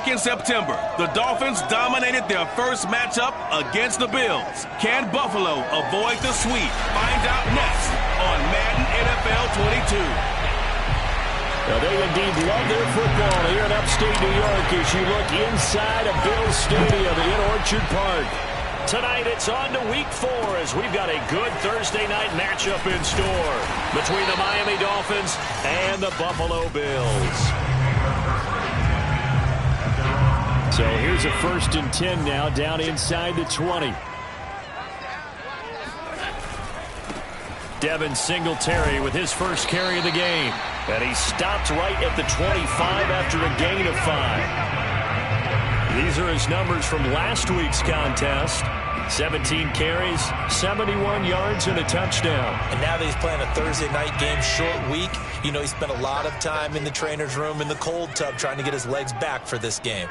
Back in September, the Dolphins dominated their first matchup against the Bills. Can Buffalo avoid the sweep? Find out next on Madden NFL 22. Now, they indeed love their football here in upstate New York as you look inside of Bills Stadium in Orchard Park. Tonight, it's on to Week 4 as we've got a good Thursday night matchup in store between the Miami Dolphins and the Buffalo Bills. So here's a 1st and 10 now down inside the 20. Devin Singletary with his first carry of the game. And he stopped right at the 25 after a gain of 5. These are his numbers from last week's contest. 17 carries, 71 yards, and a touchdown. And now that he's playing a Thursday night game, short week, you know, he spent a lot of time in the trainer's room in the cold tub trying to get his legs back for this game.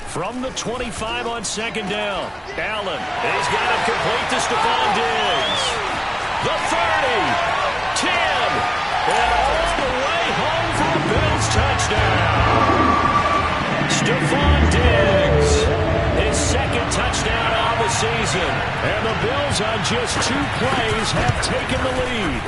From the 25 on 2nd down, Allen. He's got it complete to Stephon Diggs. The 30, 10, and all the way home for a Bills touchdown. Stephon Diggs, his 2nd touchdown on the season. And the Bills on just 2 plays have taken the lead.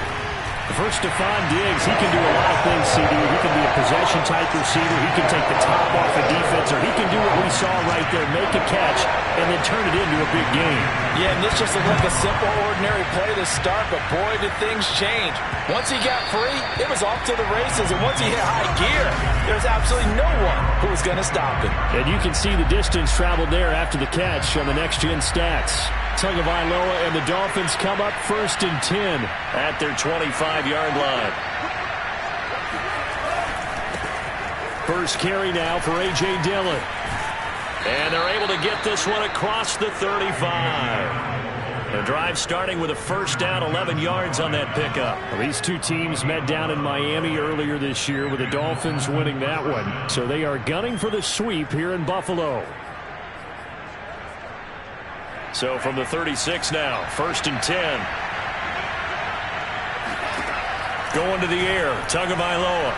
For Stephon Diggs, he can do a lot of things, CD. He can be a possession-type receiver. He can take the top off a defense, or he can do what we saw right there, make a catch, and then turn it into a big game. Yeah, and this just looked like a simple, ordinary play to start, but boy, did things change. Once he got free, it was off to the races, and once he hit high gear, there's absolutely no one who was going to stop him. And you can see the distance traveled there after the catch on the next-gen stats. Tagovailoa and the Dolphins come up 1st and 10 at their 25-yard line. First carry now for A.J. Dillon. And they're able to get this one across the 35. The drive starting with a 1st down, 11 yards on that pickup. Well, these two teams met down in Miami earlier this year with the Dolphins winning that one. So they are gunning for the sweep here in Buffalo. So from the 36 now, 1st and 10. Going to the air, Tagovailoa.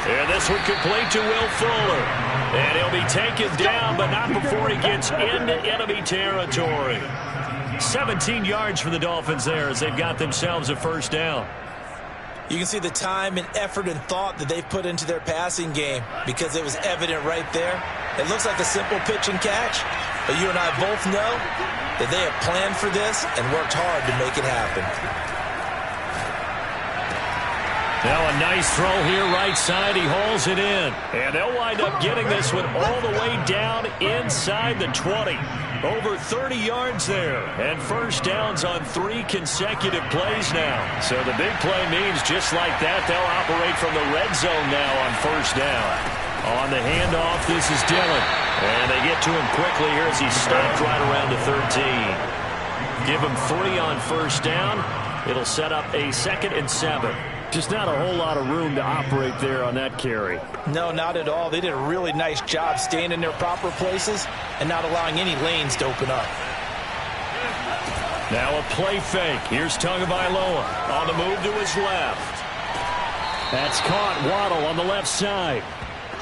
And this one complete to Will Fuller. And he'll be taken down, but not before he gets into enemy territory. 17 yards for the Dolphins there as they've got themselves a 1st down. You can see the time and effort and thought that they've put into their passing game because it was evident right there. It looks like a simple pitch and catch, but you and I both know that they have planned for this and worked hard to make it happen. Now a nice throw here right side. He hauls it in. And they'll wind up getting this one all the way down inside the 20. Over 30 yards there. And 1st downs on 3 consecutive plays now. So the big play means just like that, they'll operate from the red zone now on 1st down. On the handoff, this is Dillon. And they get to him quickly here as he stopped right around the 13. Give him 3 on 1st down. It'll set up a 2nd and 7. Just not a whole lot of room to operate there on that carry. No, not at all. They did a really nice job staying in their proper places and not allowing any lanes to open up. Now a play fake. Here's Tagovailoa on the move to his left. That's caught. Waddle on the left side.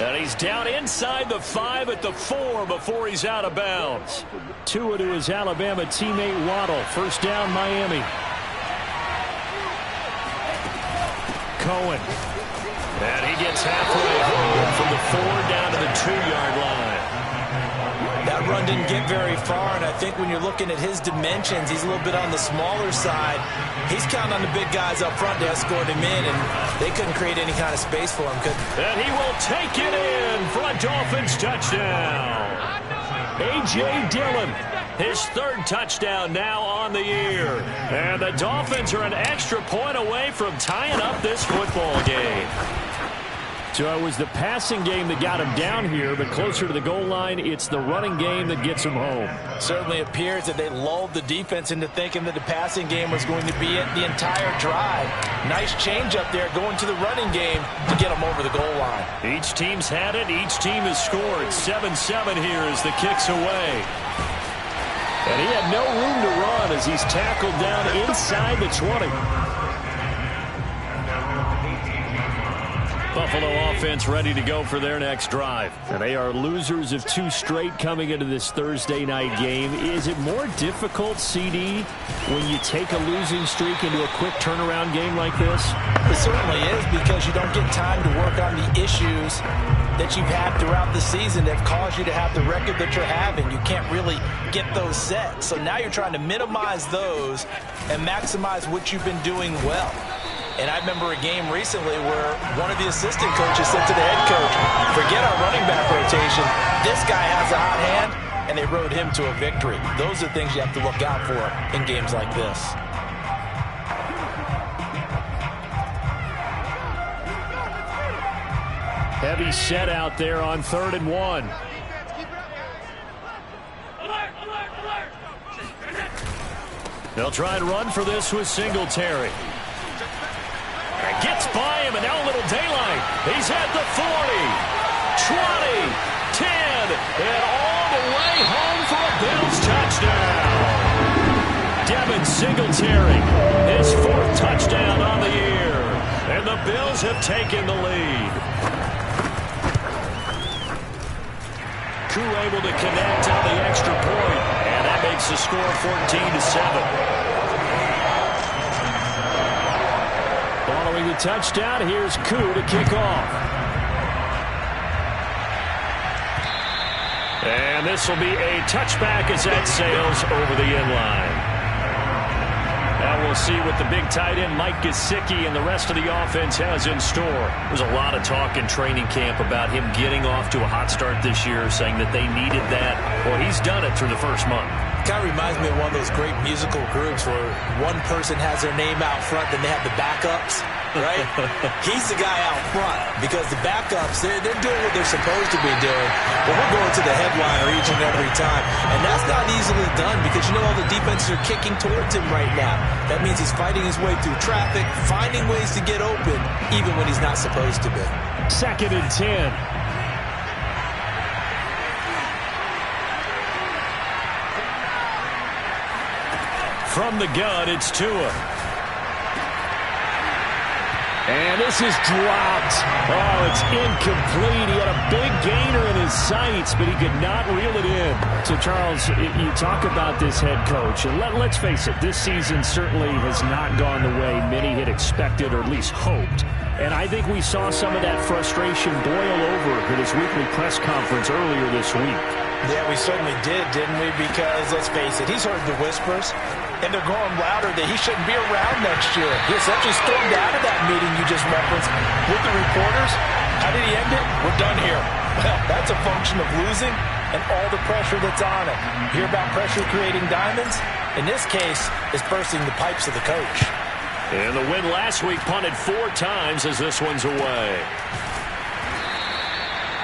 And he's down inside the 5 at the 4 before he's out of bounds. Tua to his Alabama teammate Waddle. 1st down, Miami. Cohen. And he gets halfway home from the 4 down to the 2-yard line. That run didn't get very far, and I think when you're looking at his dimensions, he's a little bit on the smaller side. He's counting on the big guys up front to escort him in, and they couldn't create any kind of space for him, could they? And he will take it in for a Dolphins touchdown. A.J. Dillon, his 3rd touchdown now on the year. And the Dolphins are an extra point away from tying up this football game. So it was the passing game that got him down here, but closer to the goal line, it's the running game that gets him home. Certainly appears that they lulled the defense into thinking that the passing game was going to be it the entire drive. Nice change up there going to the running game to get them over the goal line. Each team's had it. Each team has scored. 7-7 here as the kick's away. And he had no room to run as he's tackled down inside the 20. Buffalo offense ready to go for their next drive. And they are losers of 2 straight coming into this Thursday night game. Is it more difficult, CD, when you take a losing streak into a quick turnaround game like this? It certainly is, because you don't get time to work on the issues that you've had throughout the season that caused you to have the record that you're having. You can't really get those set. So now you're trying to minimize those and maximize what you've been doing well. And I remember a game recently where one of the assistant coaches said to the head coach, forget our running back rotation. This guy has a hot hand, and they rode him to a victory. Those are things you have to look out for in games like this. Heavy set out there on 3rd and 1. They'll try and run for this with Singletary. Gets by him, and now a little daylight. He's at the 40, 20, 10, and all the way home for a Bills touchdown. Devin Singletary, his 4th touchdown on the year. And the Bills have taken the lead. Koo able to connect on the extra point, and that makes the score 14-7. Following the touchdown, here's Koo to kick off. And this will be a touchback as that sails over the end line. Now we'll see what the big tight end Mike Gesicki and the rest of the offense has in store. There's a lot of talk in training camp about him getting off to a hot start this year, saying that they needed that. Well, he's done it through the first month. Kind of reminds me of one of those great musical groups where one person has their name out front, then they have the backups, right? He's the guy out front because the backups, they're doing what they're supposed to be doing, but we're going to the headliner each and every time. And that's not easily done because you know all the defenses are kicking towards him right now. That means he's fighting his way through traffic, finding ways to get open, even when he's not supposed to be. 2nd and 10. From the gun, it's Tua. And this is dropped. Oh, it's incomplete. He had a big gainer in his sights, but he could not reel it in. So, Charles, you talk about this head coach. And let's face it, this season certainly has not gone the way many had expected or at least hoped. And I think we saw some of that frustration boil over at his weekly press conference earlier this week. Yeah, we certainly did, didn't we? Because, let's face it, he's heard the whispers, and they're going louder that he shouldn't be around next year. He essentially stormed out of that meeting you just referenced with the reporters. How did he end it? We're done here. Well, that's a function of losing and all the pressure that's on it. You hear about pressure creating diamonds? In this case, it's bursting the pipes of the coach. And the win last week punted 4 times as this one's away.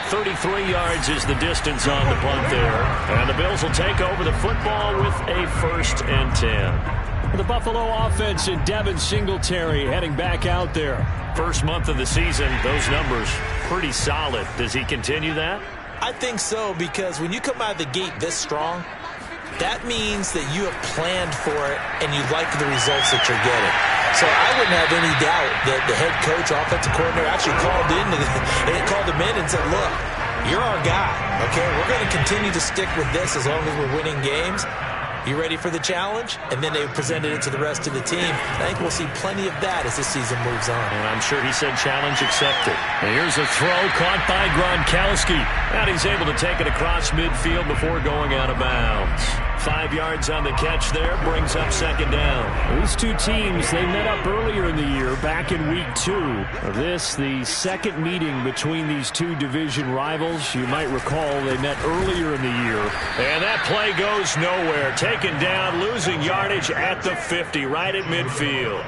33 yards is the distance on the punt there. And the Bills will take over the football with a 1st and 10. The Buffalo offense and Devin Singletary heading back out there. First month of the season, those numbers pretty solid. Does he continue that? I think so, because when you come out of the gate this strong, that means that you have planned for it and you like the results that you're getting. So I wouldn't have any doubt that the head coach, offensive coordinator, actually called him in and said, look, you're our guy, okay? We're going to continue to stick with this as long as we're winning games. You ready for the challenge? And then they presented it to the rest of the team. I think we'll see plenty of that as this season moves on. And I'm sure he said challenge accepted. And here's a throw caught by Gronkowski. And he's able to take it across midfield before going out of bounds. 5 yards on the catch there, brings up 2nd down. These two teams, they met up earlier in the year, back in week 2. This, the second meeting between these two division rivals. You might recall they met earlier in the year. And that play goes nowhere. Taken down, losing yardage at the 50, right at midfield.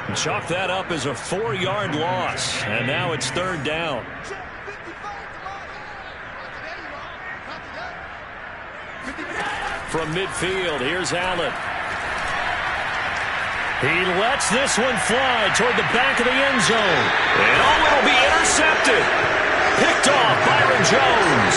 And chalk that up as a 4-yard loss. And now it's 3rd down. From midfield, here's Allen. He lets this one fly toward the back of the end zone. And oh, it'll be intercepted. Picked off Byron Jones.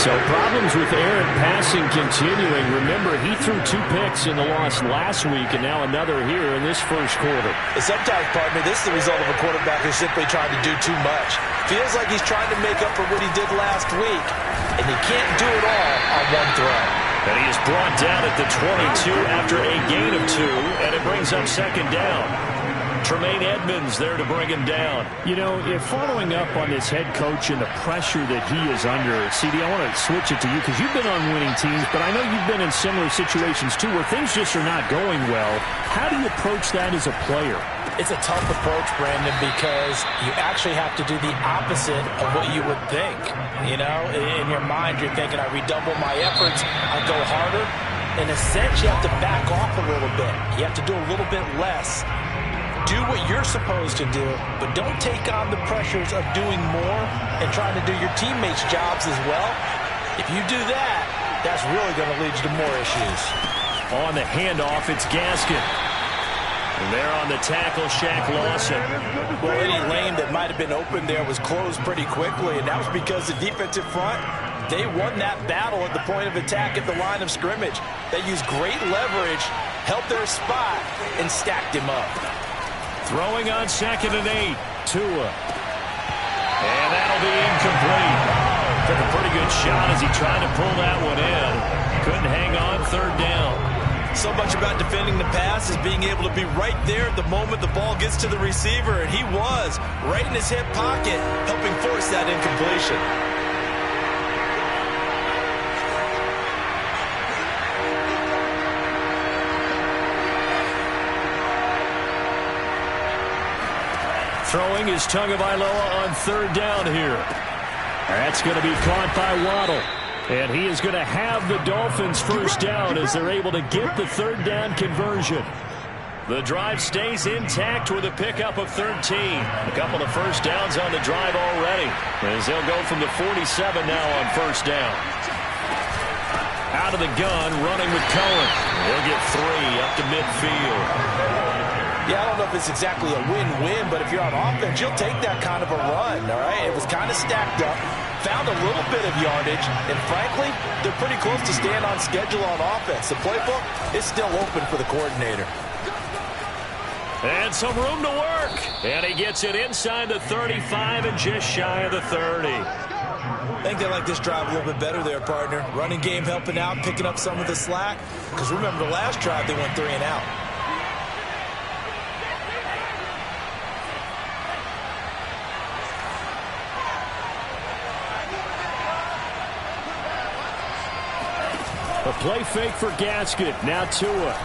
So problems with errant passing continuing. Remember, he threw 2 picks in the loss last week, and now another here in this first quarter. Sometimes, partner, this is the result of a quarterback who's simply trying to do too much. Feels like he's trying to make up for what he did last week, and he can't do it all on one throw. And he is brought down at the 22 after a gain of 2, and it brings up second down. Tremaine Edmonds there to bring him down. You know, if following up on this head coach and the pressure that he is under, CD, I want to switch it to you because you've been on winning teams, but I know you've been in similar situations too where things just are not going well. How do you approach that as a player? It's a tough approach, Brandon, because you actually have to do the opposite of what you would think. You know, in your mind, you're thinking, I redouble my efforts, I go harder. In a sense, you have to back off a little bit. You have to do a little bit less. Do what you're supposed to do, but don't take on the pressures of doing more and trying to do your teammates' jobs as well. If you do that, that's really going to lead you to more issues. On the handoff, it's Gaskin. And there on the tackle, Shaq Lawson. Well, any lane that might have been open there was closed pretty quickly, and that was because the defensive front, they won that battle at the point of attack at the line of scrimmage. They used great leverage, held their spot, and stacked him up. Throwing on 2nd and 8, Tua. And that'll be incomplete. Took a pretty good shot as he tried to pull that one in. Couldn't hang on 3rd down. So much about defending the pass is being able to be right there at the moment the ball gets to the receiver, and he was right in his hip pocket, helping force that incompletion. Throwing is Tagovailoa on 3rd down here. That's going to be caught by Waddle. And he is going to have the Dolphins first down as they're able to get the 3rd down conversion. The drive stays intact with a pickup of 13. A couple of first downs on the drive already, as they'll go from the 47 now on first down. Out of the gun, running with Cohen. He'll get 3 up to midfield. Yeah, I don't know if it's exactly a win-win, but if you're on offense, you'll take that kind of a run, all right? It was kind of stacked up, found a little bit of yardage, and frankly, they're pretty close to staying on schedule on offense. The playbook is still open for the coordinator. And some room to work. And he gets it inside the 35 and just shy of the 30. I think they like this drive a little bit better there, partner. Running game helping out, picking up some of the slack. Because remember, the last drive, they went 3 and out. A play fake for Gaskin. Now Tua.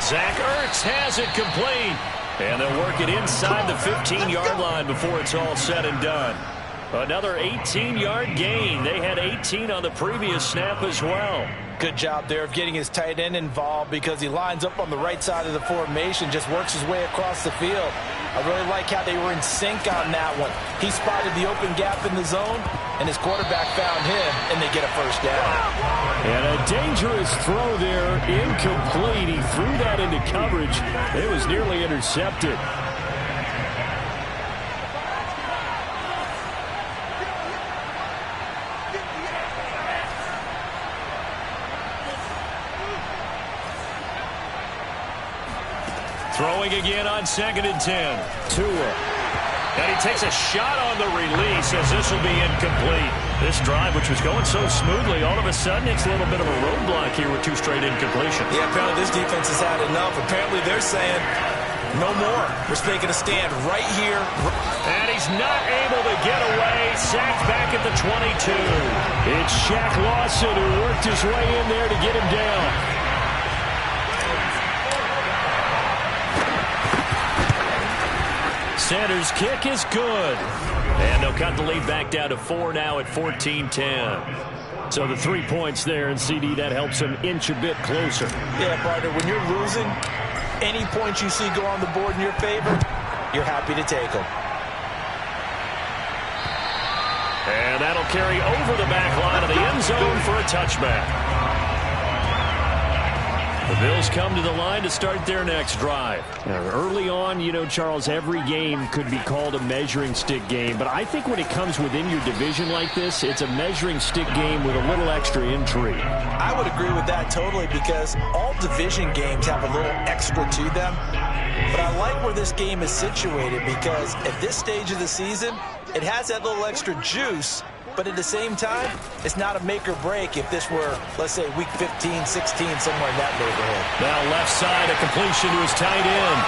Zach Ertz has it complete. And they'll work it inside the 15-yard line before it's all said and done. Another 18-yard gain. They had 18 on the previous snap as well. Good job there of getting his tight end involved because he lines up on the right side of the formation, just works his way across the field. I really like how they were in sync on that one. He spotted the open gap in the zone, and his quarterback found him, and they get a first down. And a dangerous throw there, incomplete. He threw that into coverage. It was nearly intercepted. Throwing again on 2nd and 10. Tua. And he takes a shot on the release as this will be incomplete. This drive, which was going so smoothly, all of a sudden it's a little bit of a roadblock here with 2 straight incompletions. Yeah, apparently this defense has had enough. Apparently they're saying, no more. We're making a stand right here. And he's not able to get away. Sacked back at the 22. It's Shaq Lawson who worked his way in there to get him down. Sanders' kick is good. And they'll cut the lead back down to 4 now at 14-10. So the 3 points there, and CD, that helps him inch a bit closer. Yeah, partner, when you're losing, any points you see go on the board in your favor, you're happy to take them. And that'll carry over the back line of the end zone for a touchback. The Bills come to the line to start their next drive. Now, early on, you know, Charles, every game could be called a measuring stick game. But I think when it comes within your division like this, it's a measuring stick game with a little extra intrigue. I would agree with that totally because all division games have a little extra to them. But I like where this game is situated because at this stage of the season, it has that little extra juice. But at the same time, it's not a make or break if this were, let's say, week 15, 16, somewhere in that neighborhood. Now left side, a completion to his tight end.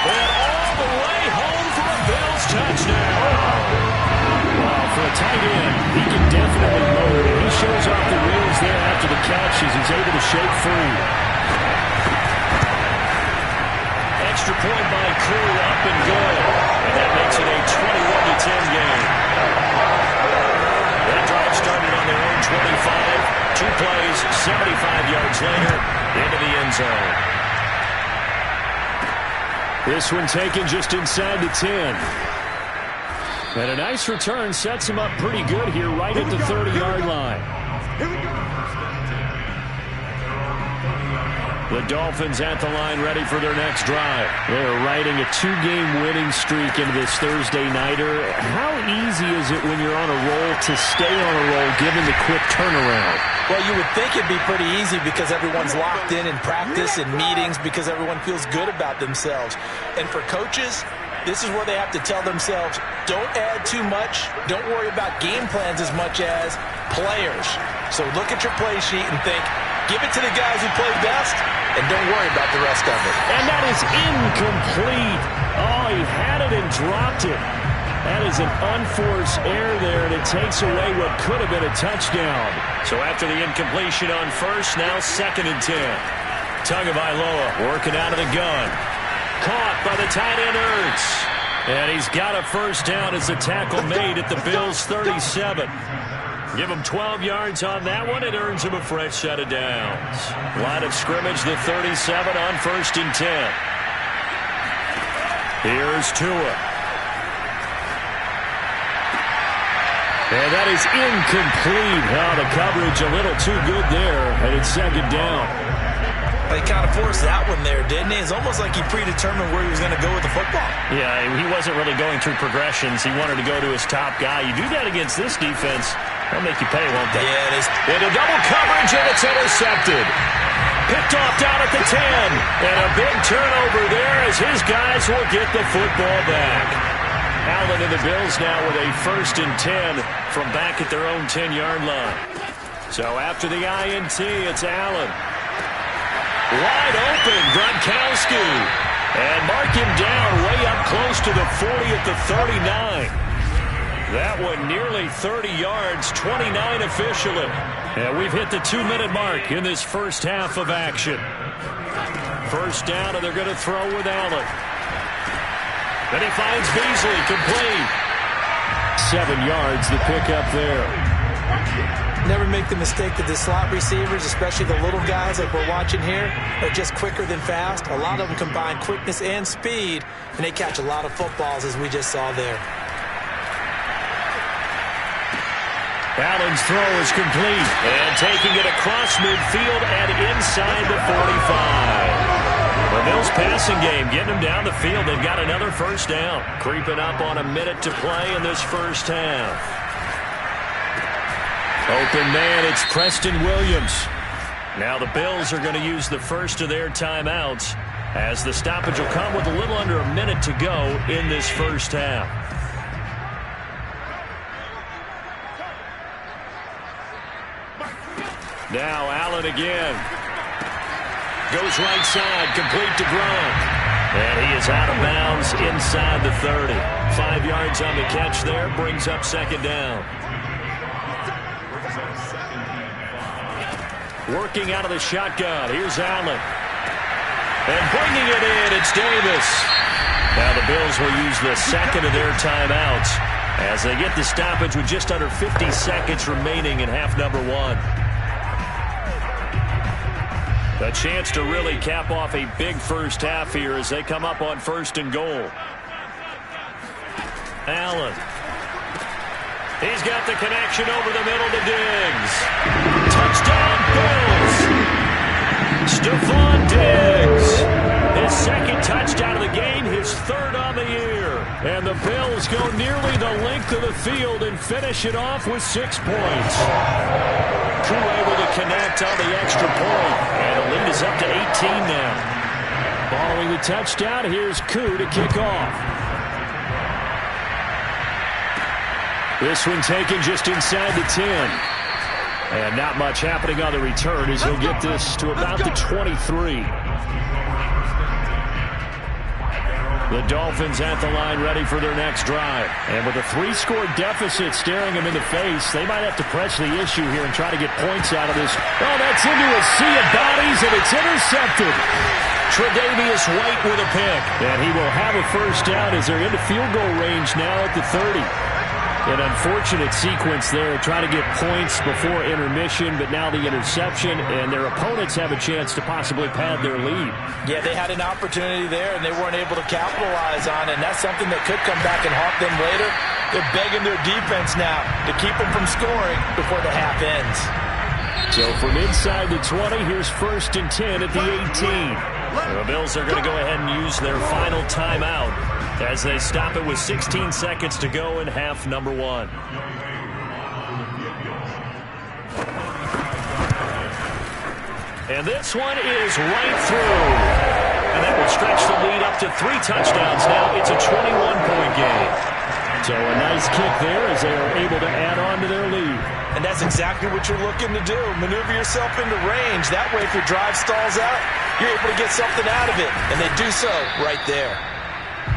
And all the way home for a Bills touchdown. Well, for a tight end, he can definitely move. He shows off the wheels there after the catch as he's able to shake free. Extra point by Crew, up and good. And that makes it a 21-10 game. That drive started on their own 25. 2 plays, 75 yards later, into the end zone. This one taken just inside the 10. And a nice return sets him up pretty good here right at the 30-yard line. The Dolphins at the line ready for their next drive. They're riding a 2-game winning streak into this Thursday nighter. How easy is it when you're on a roll to stay on a roll given the quick turnaround? Well, you would think it'd be pretty easy because everyone's locked in practice and meetings because everyone feels good about themselves. And for coaches, this is where they have to tell themselves, don't add too much. Don't worry about game plans as much as players. So look at your play sheet and think, give it to the guys who play best, and don't worry about the rest of it. And that is incomplete. Oh, he had it and dropped it. That is an unforced error there, and it takes away what could have been a touchdown. So after the incompletion on first, now 2nd and 10. Tagovailoa working out of the gun. Caught by the tight end Ertz. And he's got a first down as the tackle made at the Bills' 37. Give him 12 yards on that one. It earns him a fresh set of downs. Line of scrimmage, the 37 on 1st and 10. Here's Tua. And that is incomplete. Oh, the coverage a little too good there, and it's 2nd down. He kind of forced that one there, didn't he? It's almost like he predetermined where he was going to go with the football. Yeah, he wasn't really going through progressions. He wanted to go to his top guy. You do that against this defense, they'll make you pay, won't they? Yeah, it is. Into double coverage, and it's intercepted. Picked off down at the 10. And a big turnover there as his guys will get the football back. Allen and the Bills now with a 1st and 10 from back at their own 10-yard line. So after the INT, it's Allen. Wide open, Gronkowski. And mark him down way up close to the 40 at the 39. That one nearly 30 yards, 29 officially. And we've hit the 2-minute mark in this first half of action. First down, and they're going to throw with Allen. Then he finds Beasley, complete. 7 yards, the pickup there. Never make the mistake that the slot receivers, especially the little guys like we're watching here, are just quicker than fast. A lot of them combine quickness and speed, and they catch a lot of footballs, as we just saw there. Allen's throw is complete. And taking it across midfield and inside the 45. The Bills passing game getting them down the field. They've got another first down. Creeping up on a minute to play in this first half. Open man, it's Preston Williams. Now the Bills are going to use the first of their timeouts as the stoppage will come with a little under a minute to go in this first half. Now Allen again. Goes right side, complete to Gronk. And he is out of bounds inside the 30. 5 yards on the catch there, brings up 2nd down. Working out of the shotgun. Here's Allen. And bringing it in, it's Davis. Now the Bills will use the 2nd of their timeouts as they get the stoppage with just under 50 seconds remaining in half number 1. A chance to really cap off a big first half here as they come up on 1st and goal. Allen. He's got the connection over the middle to Diggs. Touchdown, Bills! Stephon Diggs. His second touchdown of the game, his third on the year. And the Bills go nearly the length of the field and finish it off with 6 points. Koo able to connect on the extra point. And the lead is up to 18 now. Following the touchdown, here's Koo to kick off. This one taken just inside the 10. And not much happening on the return as he'll get this to about the 23. The Dolphins at the line ready for their next drive. And with a 3-score deficit staring them in the face, they might have to press the issue here and try to get points out of this. Oh, that's into a sea of bodies, and it's intercepted. Tre'Davious White with a pick. And he will have a first down as they're into field goal range now at the 30. An unfortunate sequence there, trying to get points before intermission, but now the interception, and their opponents have a chance to possibly pad their lead. Yeah, they had an opportunity there, and they weren't able to capitalize on it, and that's something that could come back and haunt them later. They're begging their defense now to keep them from scoring before the half ends. So from inside the 20, here's 1st and 10 at the 18. The Bills are going to go ahead and use their final timeout as they stop it with 16 seconds to go in half number 1. And this one is right through. And that will stretch the lead up to 3 touchdowns now. It's a 21-point game. So a nice kick there as they are able to add on to their lead. And that's exactly what you're looking to do. Maneuver yourself into range. That way, if your drive stalls out, you're able to get something out of it. And they do so right there.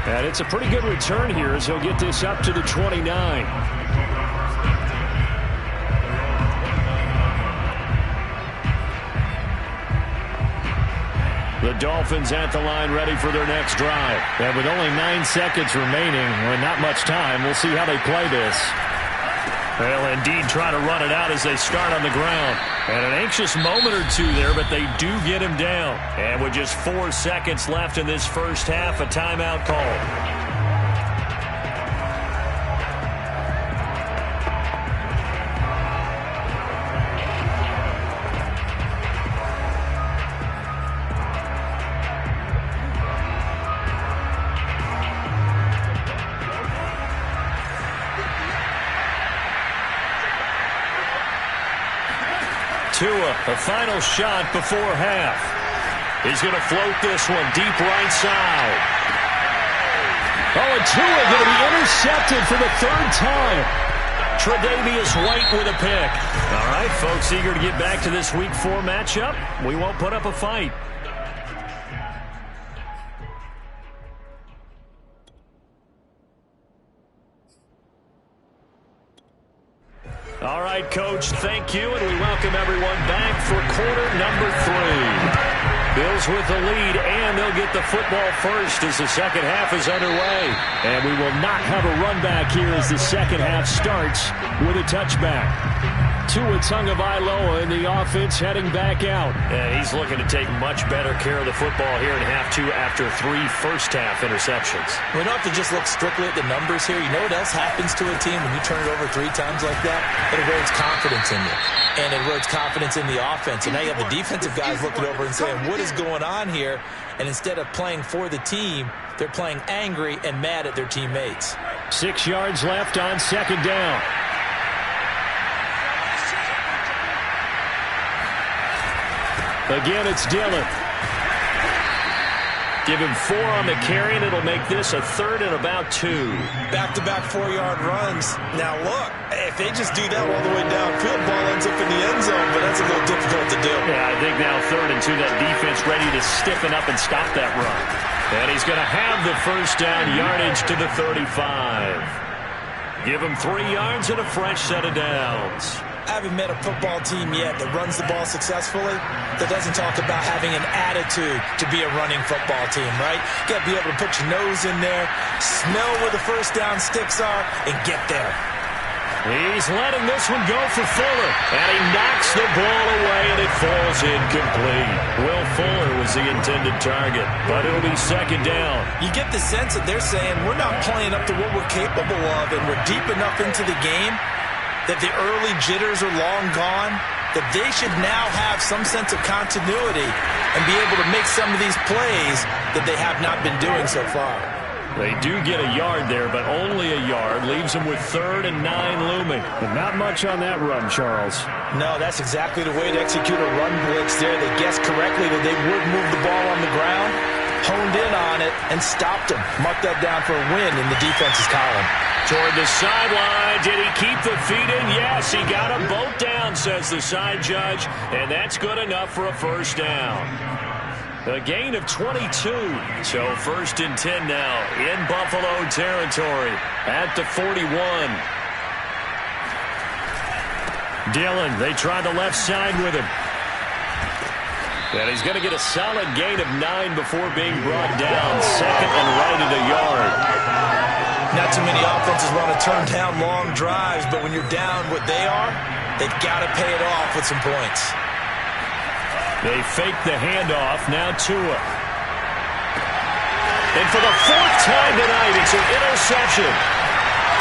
And it's a pretty good return here as he'll get this up to the 29. The Dolphins at the line ready for their next drive. And with only 9 seconds remaining, and not much time, we'll see how they play this. They'll indeed try to run it out as they start on the ground. And an anxious moment or two there, but they do get him down. And with just 4 seconds left in this first half, a timeout call. The final shot before half. He's going to float this one deep right side. Oh, and Tua going to be intercepted for the 3rd time. Tre'Davious White with a pick. All right, folks, eager to get back to this Week 4 matchup. We won't put up a fight. All right, Coach, thank you, and we welcome everyone back for quarter number 3. Bills with the lead, and they'll get the football first as the second half is underway. And we will not have a run back here as the second half starts with a touchback. Tua Tagovailoa in the offense heading back out. And he's looking to take much better care of the football here in half 2 after 3 first-half interceptions. We don't have to just look strictly at the numbers here. You know what else happens to a team when you turn it over 3 times like that? It erodes confidence in you. And it erodes confidence in the offense. And now you have the defensive guys looking over and saying, what is going on here? And instead of playing for the team, they're playing angry and mad at their teammates. 6 yards left on 2nd down. Again, it's Dillon. Give him 4 on the carry, and it'll make this a 3rd and about 2. Back-to-back 4-yard runs. Now, look, if they just do that all the way downfield, ball ends up in the end zone, but that's a little difficult to do. Yeah, I think now 3rd and 2, that defense ready to stiffen up and stop that run. And he's going to have the first down, yardage to the 35. Give him 3 yards and a fresh set of downs. I haven't met a football team yet that runs the ball successfully that doesn't talk about having an attitude to be a running football team, right? You got to be able to put your nose in there, smell where the first down sticks are, and get there. He's letting this one go for Fuller, and he knocks the ball away, and it falls incomplete. Will Fuller was the intended target, but it'll be 2nd down. You get the sense that they're saying we're not playing up to what we're capable of, and we're deep enough into the game that the early jitters are long gone, that they should now have some sense of continuity and be able to make some of these plays that they have not been doing so far. They do get a yard there, but only a yard. Leaves them with 3rd and 9 looming. But not much on that run, Charles. No, that's exactly the way to execute a run blitz there. They guessed correctly that they would move the ball on the ground, honed in on it, and stopped them. Mark that down for a win in the defense's column. Toward the sideline. Did he keep the feet in? Yes, he got them both down, says the side judge, and that's good enough for a first down. A gain of 22. So 1st and 10 now in Buffalo territory at the 41. Dillon, they tried the left side with him. And he's going to get a solid gain of 9 before being brought down. 2nd and right at a yard. Not too many offenses want to turn down long drives, but when you're down what they are, they've got to pay it off with some points. They fake the handoff. Now Tua. And for the 4th time tonight, it's an interception.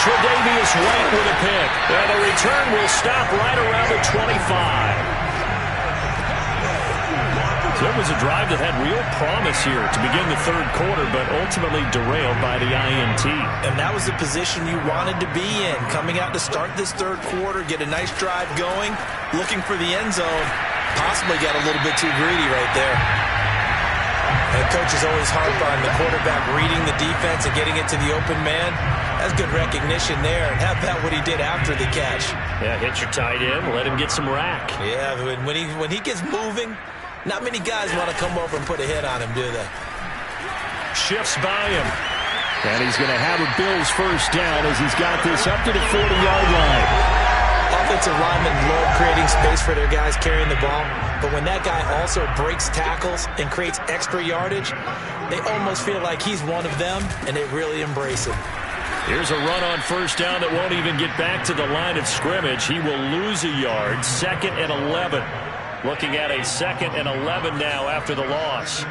Tre'Davious White with a pick. And the return will stop right around the 25. So it was a drive that had real promise here to begin the 3rd quarter, but ultimately derailed by the INT. And that was the position you wanted to be in. Coming out to start this 3rd quarter, get a nice drive going, looking for the end zone. Possibly got a little bit too greedy right there. And coach is always harp on the quarterback reading the defense and getting it to the open man. That's good recognition there. And how about what he did after the catch? Yeah, hit your tight end, let him get some rack. Yeah, when he gets moving, not many guys want to come over and put a hit on him, do they? Shifts by him. And he's going to have a Bills first down as he's got this up to the 40-yard line. Offensive linemen love creating space for their guys carrying the ball, but when that guy also breaks tackles and creates extra yardage, they almost feel like he's one of them, and they really embrace it. Here's a run on first down that won't even get back to the line of scrimmage. He will lose a yard. 2nd and 11. Looking at a 2nd and 11 now after the loss.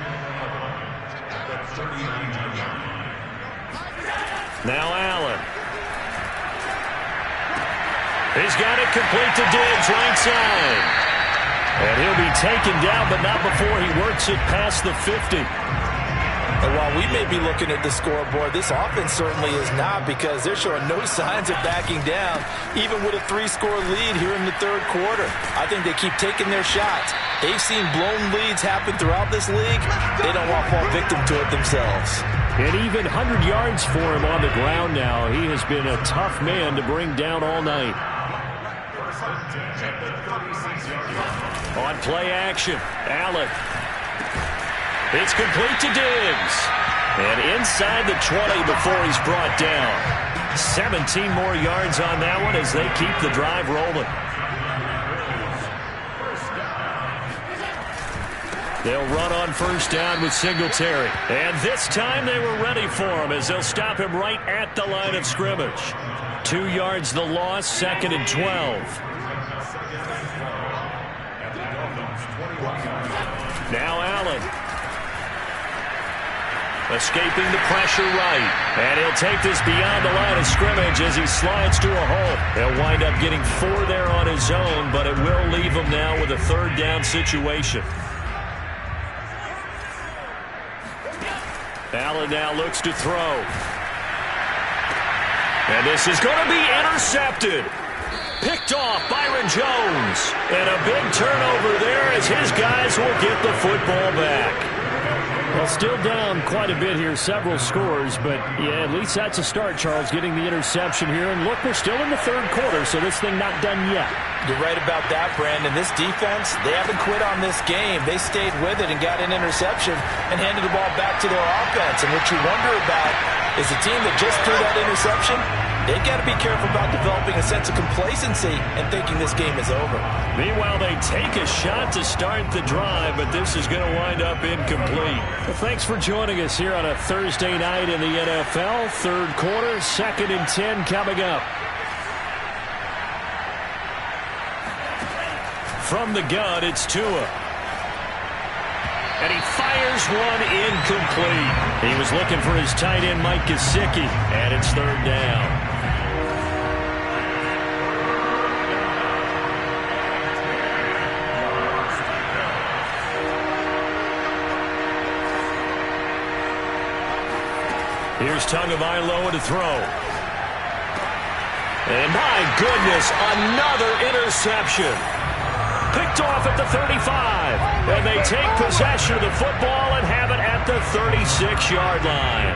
Now Allen. He's got it complete to Diggs, right side. And he'll be taken down, but not before he works it past the 50. And while we may be looking at the scoreboard, this offense certainly is not, because they're showing no signs of backing down, even with a 3-score lead here in the 3rd quarter. I think they keep taking their shots. They've seen blown leads happen throughout this league. They don't want to fall victim to it themselves. And even 100 yards for him on the ground now. He has been a tough man to bring down all night. On play action, Allen. It's complete to Diggs. And inside the 20 before he's brought down. 17 more yards on that one as they keep the drive rolling. They'll run on first down with Singletary. And this time they were ready for him as they'll stop him right at the line of scrimmage. 2 yards the loss, 2nd and 12. Now Allen. Escaping the pressure right. And he'll take this beyond the line of scrimmage as he slides to a hole. He'll wind up getting 4 there on his own, but it will leave him now with a 3rd down situation. Allen now looks to throw. And this is going to be intercepted. Picked off Byron Jones. And a big turnover there as his guys will get the football back. Well, still down quite a bit here, several scores, but yeah, at least that's a start, Charles, getting the interception here. And look, we're still in the 3rd quarter, so this thing not done yet. You're right about that, Brandon. This defense, they haven't quit on this game. They stayed with it and got an interception and handed the ball back to their offense. And what you wonder about is the team that just threw that interception, they've got to be careful about developing a sense of complacency and thinking this game is over. Meanwhile, they take a shot to start the drive, but this is going to wind up incomplete. Well, thanks for joining us here on a Thursday night in the NFL. 3rd quarter, 2nd and 10 coming up. From the gun, it's Tua. And he fires one incomplete. He was looking for his tight end, Mike Gesicki, and it's 3rd down. Here's Tagovailoa to throw. And my goodness, another interception. Picked off at the 35. And they take possession of the football and have it at the 36-yard line.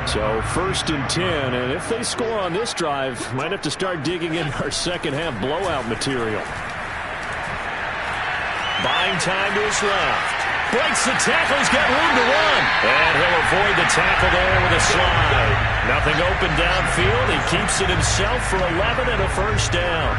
So 1st and 10, and if they score on this drive, might have to start digging in our second-half blowout material. Buying time to his left. Breaks the tackle. He's got room to run. And he'll avoid the tackle there with a slide. Nothing open downfield. He keeps it himself for 11 and a first down.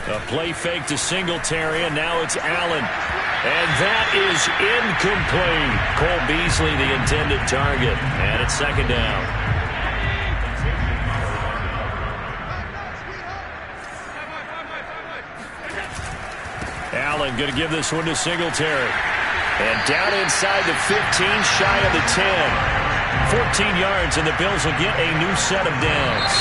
A play fake to Singletary, and now it's Allen. And that is incomplete. Cole Beasley, the intended target. And it's 2nd down. Allen going to give this one to Singletary. And down inside the 15, shy of the 10. 14 yards, and the Bills will get a new set of downs.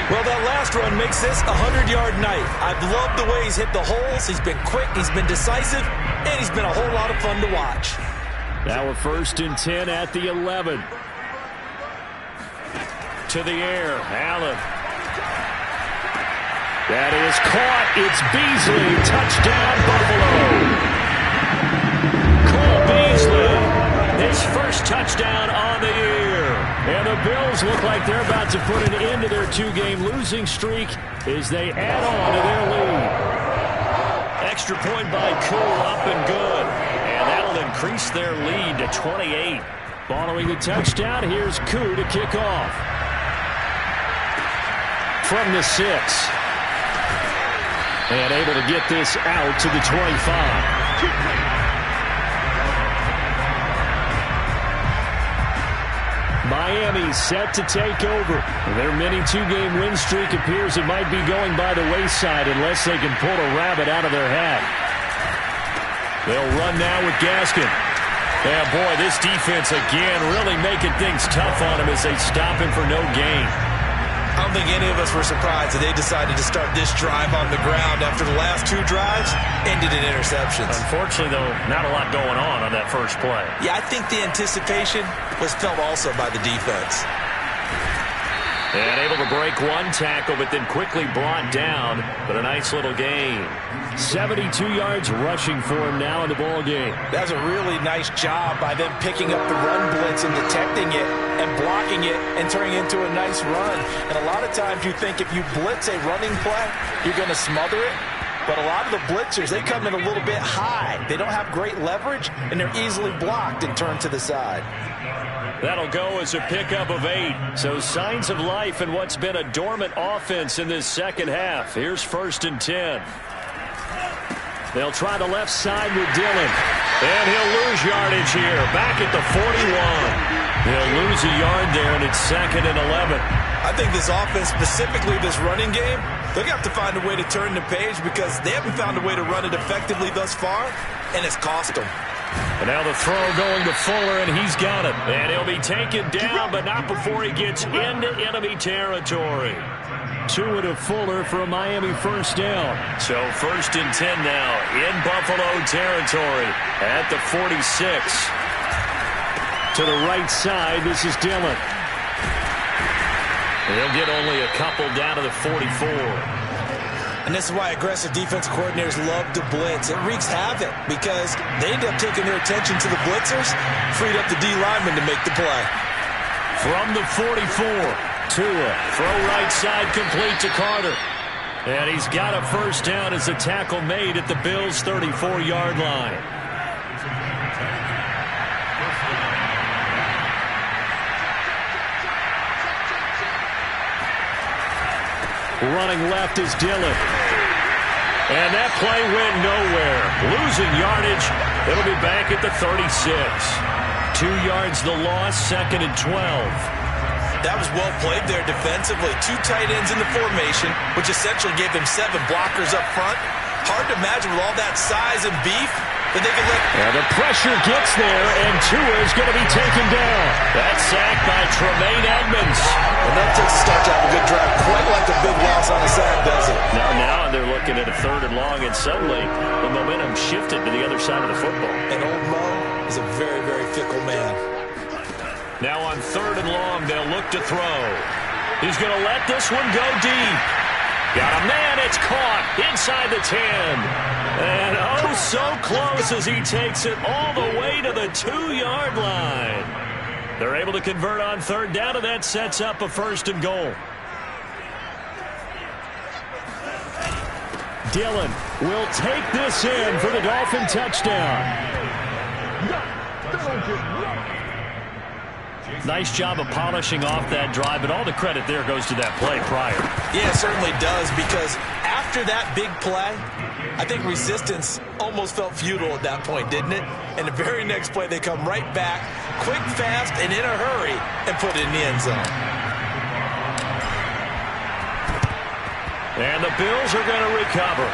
Well, that last run makes this a 100-yard night. I've loved the way he's hit the holes. He's been quick, he's been decisive, and he's been a whole lot of fun to watch. Now a 1st and 10 at the 11. To the air, Allen. That is caught. It's Beasley. Touchdown, Buffalo. Cole Beasley, his first touchdown on the year. And the Bills look like they're about to put an end to their 2-game losing streak as they add on to their lead. Extra point by Cool, up and good. And that'll increase their lead to 28. Following the touchdown, here's Koo to kick off. From the 6. And able to get this out to the 25. Miami set to take over. Their mini 2-game win streak appears it might be going by the wayside unless they can pull a rabbit out of their hat. They'll run now with Gaskin. Yeah, boy, this defense again really making things tough on him as they stop him for no gain. I don't think any of us were surprised that they decided to start this drive on the ground after the last 2 drives ended in interceptions. Unfortunately, though, not a lot going on that first play. Yeah, I think the anticipation was felt also by the defense. And able to break one tackle, but then quickly brought down. But a nice little gain. 72 yards rushing for him now in the ball game. That's a really nice job by them picking up the run blitz and detecting it and blocking it and turning it into a nice run. And a lot of times you think if you blitz a running play, you're going to smother it. But a lot of the blitzers, they come in a little bit high. They don't have great leverage, and they're easily blocked and turned to the side. That'll go as a pickup of 8. So signs of life in what's been a dormant offense in this second half. Here's 1st and 10. They'll try the left side with Dillon. And he'll lose yardage here. Back at the 41. He'll lose a yard there, and it's 2nd and 11. I think this offense, specifically this running game, they're going to have to find a way to turn the page because they haven't found a way to run it effectively thus far, and it's cost them. And now the throw going to Fuller, and he's got it. And he'll be taken down, but not before he gets into enemy territory. 2 to Fuller for a Miami first down. So 1st and 10 now in Buffalo territory at the 46. To the right side, this is Dillon. He'll get only a couple down to the 44. And this is why aggressive defense coordinators love to blitz. It wreaks havoc because they end up taking their attention to the blitzers, freed up the D lineman to make the play. From the 44, Tua, throw right side complete to Carter. And he's got a first down as a tackle made at the Bills' 34-yard line. Running left is Dillon. And that play went nowhere. Losing yardage. It'll be back at the 36. 2 yards the loss, 2nd and 12. That was well played there defensively. 2 tight ends in the formation, which essentially gave them 7 blockers up front. Hard to imagine with all that size and beef, that they can let... And the pressure gets there, and Tua is going to be taken down. That's sacked by Tremaine Edmonds. And that takes a start to have a good drive, quite like a big loss on a sack, does it? Now they're looking at a 3rd and long, and suddenly the momentum shifted to the other side of the football. And old Mo is a very, very fickle man. Now on 3rd and long, they'll look to throw. He's going to let this one go deep. Got a man, it's caught inside the 10. And oh, so close as he takes it all the way to the 2-yard line. They're able to convert on 3rd down, and that sets up a 1st and goal. Dillon will take this in for the Dolphin touchdown. Nice job of polishing off that drive, but all the credit there goes to that play prior. Yeah, it certainly does, because after that big play, I think resistance almost felt futile at that point, didn't it? And the very next play, they come right back, quick, fast, and in a hurry, and put it in the end zone. And the Bills are going to recover.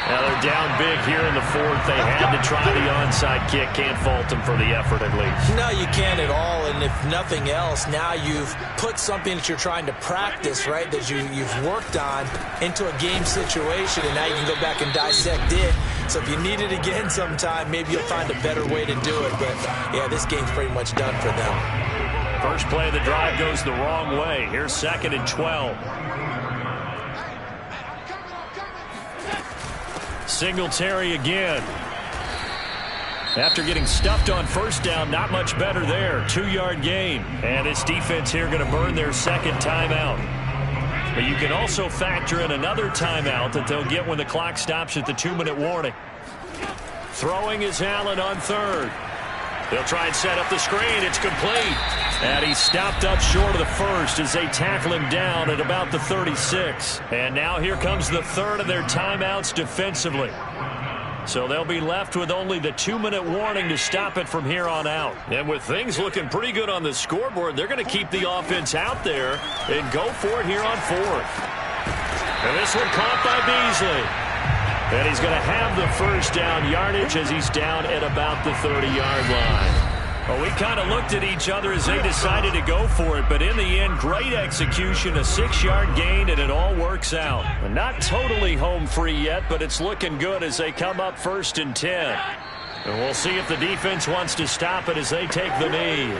Now they're down big here in the 4th. They had to try the onside kick. Can't fault them for the effort at least. No, you can't at all. And if nothing else, now you've put something that you're trying to practice, right, that you've worked on into a game situation, and now you can go back and dissect it. So if you need it again sometime, maybe you'll find a better way to do it. But, yeah, this game's pretty much done for them. First play of the drive goes the wrong way. Here's 2nd and 12. Singletary again. After getting stuffed on 1st down, not much better there. 2-yard gain. And this defense here going to burn their 2nd timeout. But you can also factor in another timeout that they'll get when the clock stops at the 2-minute warning. Throwing is Allen on 3rd. They'll try and set up the screen. It's complete. And he's stopped up short of the 1st as they tackle him down at about the 36. And now here comes the 3rd of their timeouts defensively. So they'll be left with only the 2-minute warning to stop it from here on out. And with things looking pretty good on the scoreboard, they're going to keep the offense out there and go for it here on 4th. And this one caught by Beasley. And he's going to have the 1st down yardage as he's down at about the 30-yard line. Well, we kind of looked at each other as they decided to go for it, but in the end, great execution, a 6-yard gain, and it all works out. Not totally home free yet, but it's looking good as they come up 1st and 10. And we'll see if the defense wants to stop it as they take the knee.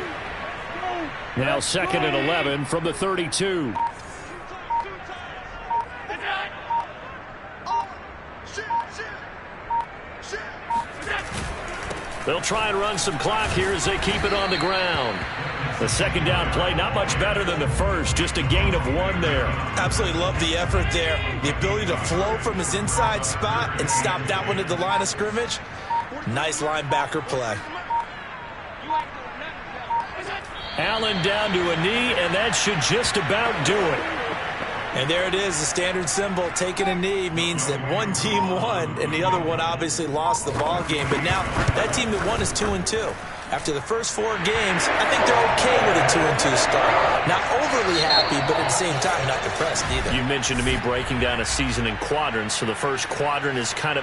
Now 2nd and 11 from the 32. They'll try and run some clock here as they keep it on the ground. The 2nd down play, not much better than the 1st, just a gain of 1 there. Absolutely love the effort there. The ability to flow from his inside spot and stop that one at the line of scrimmage. Nice linebacker play. Allen down to a knee, and that should just about do it. And there it is, the standard symbol. Taking a knee means that one team won, and the other one obviously lost the ball game. But now that team that won is 2-2. After the first 4 games, I think they're okay with a 2-2 start. Not overly happy, but at the same time, not depressed either. You mentioned to me breaking down a season in quadrants, so the first quadrant is kind of a